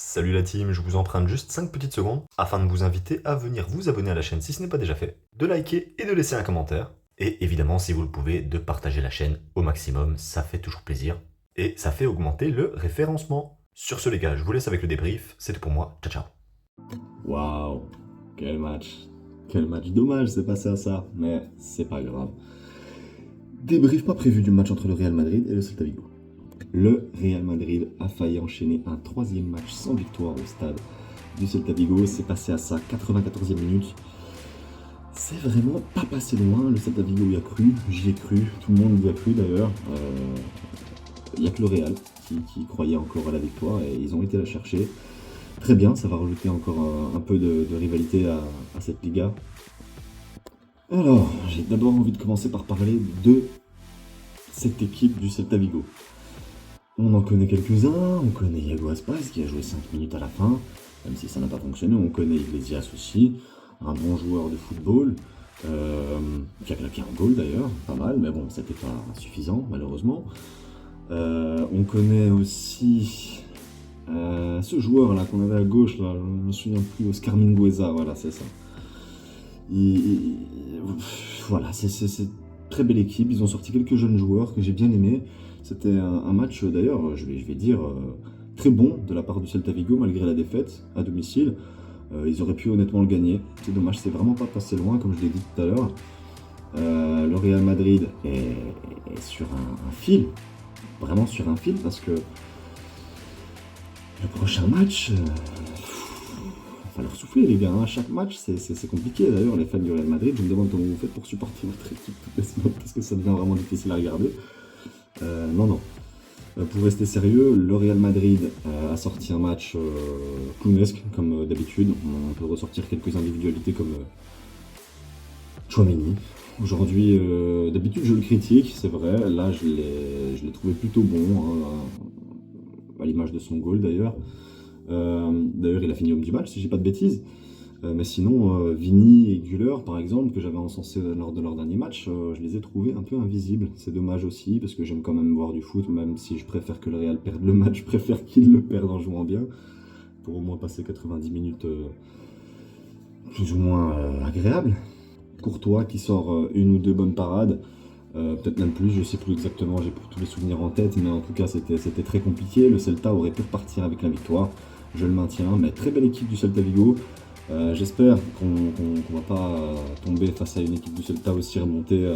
Salut la team, je vous emprunte juste 5 petites secondes afin de vous inviter à venir vous abonner à la chaîne si ce n'est pas déjà fait, de liker et de laisser un commentaire. Et évidemment, si vous le pouvez, de partager la chaîne au maximum, ça fait toujours plaisir. Et ça fait augmenter le référencement. Sur ce les gars, je vous laisse avec le débrief, c'est tout pour moi, ciao ciao. Waouh, quel match. Quel match. Dommage, c'est passé à ça, mais c'est pas grave. Débrief pas prévu du match entre le Real Madrid et le Celta Vigo. Le Real Madrid a failli enchaîner un troisième match sans victoire au stade du Celta Vigo. C'est passé à ça, 94e minute. C'est vraiment pas passé loin. Le Celta Vigo y a cru, j'y ai cru, tout le monde y a cru d'ailleurs. Il n'y a que le Real qui croyait encore à la victoire et ils ont été la chercher. Très bien, ça va rajouter encore un peu de rivalité à cette Liga. Alors, j'ai d'abord envie de commencer par parler de cette équipe du Celta Vigo. On en connaît quelques-uns, on connaît Iago Aspas qui a joué 5 minutes à la fin, même si ça n'a pas fonctionné, on connaît Iglesias aussi, un bon joueur de football, qui a claqué un goal d'ailleurs, pas mal, mais bon, c'était pas suffisant malheureusement. On connaît aussi ce joueur là qu'on avait à gauche, là, je me souviens plus, Oscar Mingueza, voilà, c'est ça. Voilà, c'est une très belle équipe. Ils ont sorti quelques jeunes joueurs que j'ai bien aimés. C'était un match, d'ailleurs, je vais dire, très bon de la part du Celta Vigo, malgré la défaite à domicile. Ils auraient pu honnêtement le gagner. C'est dommage, c'est vraiment pas passé loin, comme je l'ai dit tout à l'heure. Le Real Madrid est sur un fil, vraiment sur un fil, parce que le prochain match, va leur souffler les gars, hein. Chaque match c'est compliqué. D'ailleurs les fans du Real Madrid, je me demande comment vous faites pour supporter votre équipe toutes les semaines parce que ça devient vraiment difficile à regarder. Non. Pour rester sérieux, le Real Madrid a sorti un match clownesque comme d'habitude. On peut ressortir quelques individualités comme Tchouaméni. Aujourd'hui, d'habitude je le critique, c'est vrai. Là je l'ai trouvé plutôt bon, hein, à l'image de son goal d'ailleurs. D'ailleurs, il a fini homme du match, si j'ai pas de bêtises. Mais sinon, Vini et Güler, par exemple, que j'avais encensé lors de leur dernier match, je les ai trouvés un peu invisibles. C'est dommage aussi, parce que j'aime quand même voir du foot, même si je préfère que le Real perde le match, je préfère qu'il le perde en jouant bien, pour au moins passer 90 minutes plus ou moins agréables. Courtois qui sort une ou deux bonnes parades, peut-être même plus, je sais plus exactement, j'ai plus tous les souvenirs en tête, mais en tout cas c'était très compliqué. Le Celta aurait pu repartir avec la victoire, je le maintiens, mais très belle équipe du Celta Vigo. J'espère qu'on va pas tomber face à une équipe du Celta aussi remontée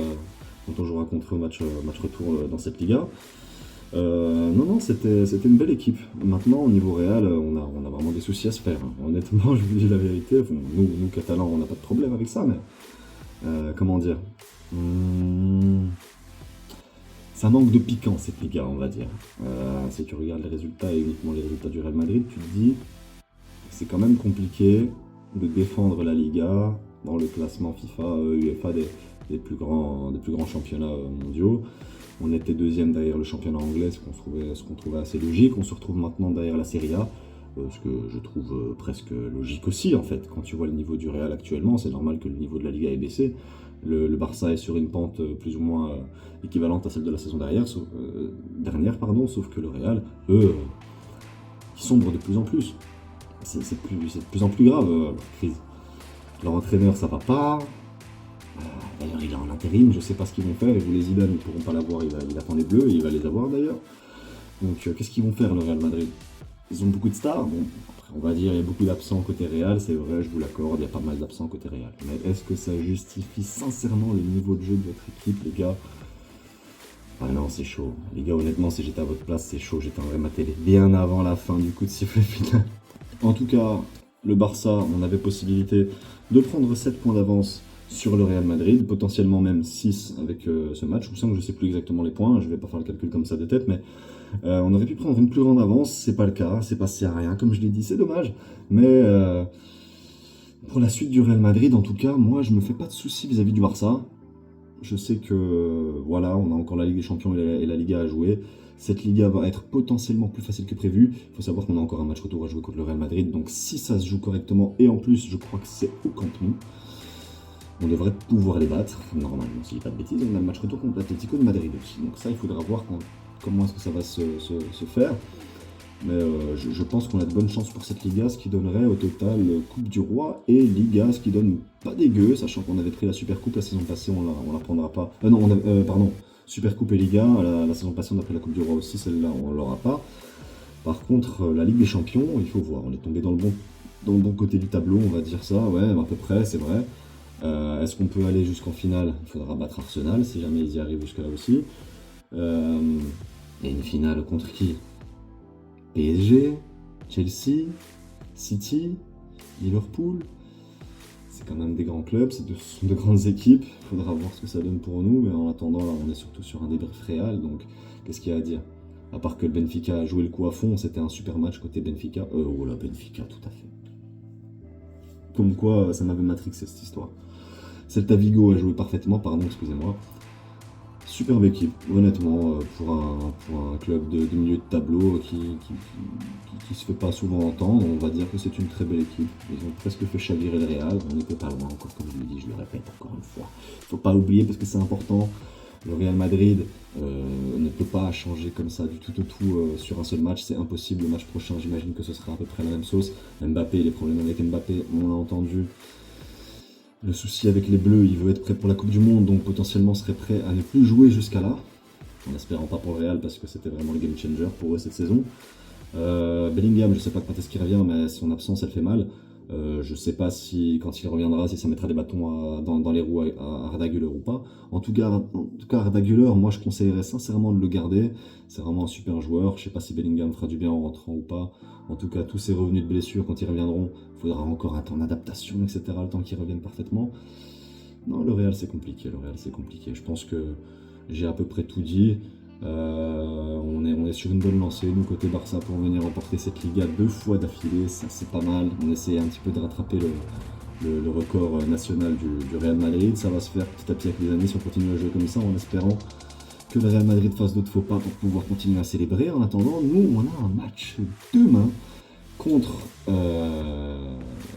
quand on jouera contre eux au match retour dans cette Liga. Non, c'était une belle équipe. Maintenant, au niveau Real, on a vraiment des soucis à se faire, hein. Honnêtement, je vous dis la vérité. Bon, nous Catalans, on n'a pas de problème avec ça, mais comment dire, ça manque de piquant cette Liga, on va dire. Si tu regardes les résultats et uniquement les résultats du Real Madrid, tu te dis que c'est quand même compliqué de défendre la Liga dans le classement FIFA, UEFA des plus grands championnats mondiaux. On était deuxième derrière le championnat anglais, ce qu'on trouvait assez logique. On se retrouve maintenant derrière la Serie A, ce que je trouve presque logique aussi en fait. Quand tu vois le niveau du Real actuellement, c'est normal que le niveau de la Liga ait baissé. Le Barça est sur une pente plus ou moins équivalente à celle de la saison dernière, sauf que le Real, eux, ils sombrent de plus en plus. C'est de plus en plus grave leur crise. Leur entraîneur, ça va pas. D'ailleurs, il est en intérim, je sais pas ce qu'ils vont faire. Et vous, les Zidane, ils pourront pas l'avoir, il attend les Bleus, et il va les avoir d'ailleurs. Donc, qu'est-ce qu'ils vont faire, le Real Madrid? Ils ont beaucoup de stars. Bon, après, on va dire, il y a beaucoup d'absents côté Real, c'est vrai, je vous l'accorde, il y a pas mal d'absents côté Real. Mais est-ce que ça justifie sincèrement le niveau de jeu de votre équipe, les gars? Ah non, c'est chaud. Les gars, honnêtement, si j'étais à votre place, c'est chaud. J'éteindrais ma télé bien avant la fin du coup de sifflet final. En tout cas, le Barça, on avait possibilité de prendre 7 points d'avance sur le Real Madrid, potentiellement même 6 avec ce match. Ou 5, je ne sais plus exactement les points, je ne vais pas faire le calcul comme ça de tête, mais on aurait pu prendre une plus grande avance, c'est pas le cas, c'est passé à rien, comme je l'ai dit, c'est dommage. Mais pour la suite du Real Madrid, en tout cas, moi je me fais pas de soucis vis-à-vis du Barça. Je sais que voilà, on a encore la Ligue des Champions et la Liga à jouer. Cette Liga va être potentiellement plus facile que prévu. Il faut savoir qu'on a encore un match retour à jouer contre le Real Madrid. Donc si ça se joue correctement, et en plus je crois que c'est au Camp Nou, on devrait pouvoir les battre. Normalement, si je dis pas de bêtises, on a le match retour contre l'Atlético de Madrid aussi. Donc ça, il faudra voir comment est-ce que ça va se faire. Mais je pense qu'on a de bonnes chances pour cette Liga, ce qui donnerait au total Coupe du Roi et Liga, ce qui donne pas dégueu, sachant qu'on avait pris la Super Coupe la saison passée, on la prendra pas. Non, pardon, Super Coupe et Liga, la saison passée on a pris la Coupe du Roi aussi, celle-là on l'aura pas. Par contre, la Ligue des Champions, il faut voir, on est tombé dans le bon côté du tableau, on va dire ça, ouais, à peu près, c'est vrai. Est-ce qu'on peut aller jusqu'en finale? Il faudra battre Arsenal, si jamais ils y arrivent jusque-là aussi. Et une finale contre qui? PSG, Chelsea, City, Liverpool, c'est quand même des grands clubs, ce sont de grandes équipes, il faudra voir ce que ça donne pour nous, mais en attendant, là, on est surtout sur un débrief réel, donc qu'est-ce qu'il y a à dire? À part que le Benfica a joué le coup à fond, c'était un super match côté Benfica. Voilà, Benfica, tout à fait. Comme quoi, ça m'avait matrixé cette histoire. Celta Vigo a joué parfaitement, pardon, excusez-moi. Superbe équipe, honnêtement, pour un club de milieu de tableau qui se fait pas souvent entendre, on va dire que c'est une très belle équipe. Ils ont presque fait chavirer le Real, on n'était pas loin encore, comme je le dis, je le répète encore une fois. Faut pas oublier parce que c'est important, le Real Madrid ne peut pas changer comme ça du tout au tout sur un seul match, c'est impossible. Le match prochain, j'imagine que ce sera à peu près la même sauce. Mbappé, les problèmes avec Mbappé, on l'a entendu. Le souci avec les Bleus, il veut être prêt pour la Coupe du Monde, donc potentiellement serait prêt à ne plus jouer jusqu'à là. En espérant pas pour le Real, parce que c'était vraiment le game changer pour eux cette saison. Bellingham, je sais pas quand est-ce qu'il revient, mais son absence, elle fait mal. Je sais pas si, quand il reviendra, si ça mettra des bâtons dans les roues à Arda Güler ou pas. En tout cas, Arda Güler, moi je conseillerais sincèrement de le garder. C'est vraiment un super joueur. Je sais pas si Bellingham fera du bien en rentrant ou pas. En tout cas, tous ses revenus de blessure, quand ils reviendront, il faudra encore un temps d'adaptation, etc. Le temps qu'ils reviennent parfaitement. Non, le Real c'est compliqué. Je pense que j'ai à peu près tout dit. On est sur une bonne lancée, nous côté Barça, pour venir remporter cette Liga 2 fois d'affilée, ça c'est pas mal. On essaie un petit peu de rattraper le record national du Real Madrid. Ça va se faire petit à petit avec les années si on continue à jouer comme ça, en espérant que le Real Madrid fasse d'autres faux pas pour pouvoir continuer à célébrer. En attendant, nous on a un match demain contre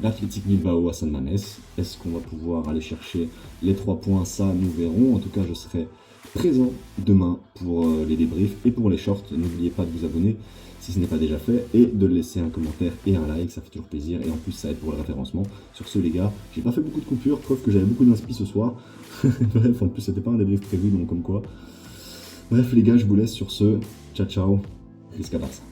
l'Athletic Bilbao à San Mamés. Est-ce qu'on va pouvoir aller chercher les 3 points? Ça, nous verrons. En tout cas, je serai présent demain pour les débriefs et pour les shorts. N'oubliez pas de vous abonner si ce n'est pas déjà fait et de laisser un commentaire et un like, ça fait toujours plaisir et en plus ça aide pour le référencement. Sur ce les gars, j'ai pas fait beaucoup de coupures, preuve que j'avais beaucoup d'inspi ce soir. Bref, en plus c'était pas un débrief prévu donc comme quoi. Bref les gars, je vous laisse sur ce. Ciao ciao, jusqu'à Barça.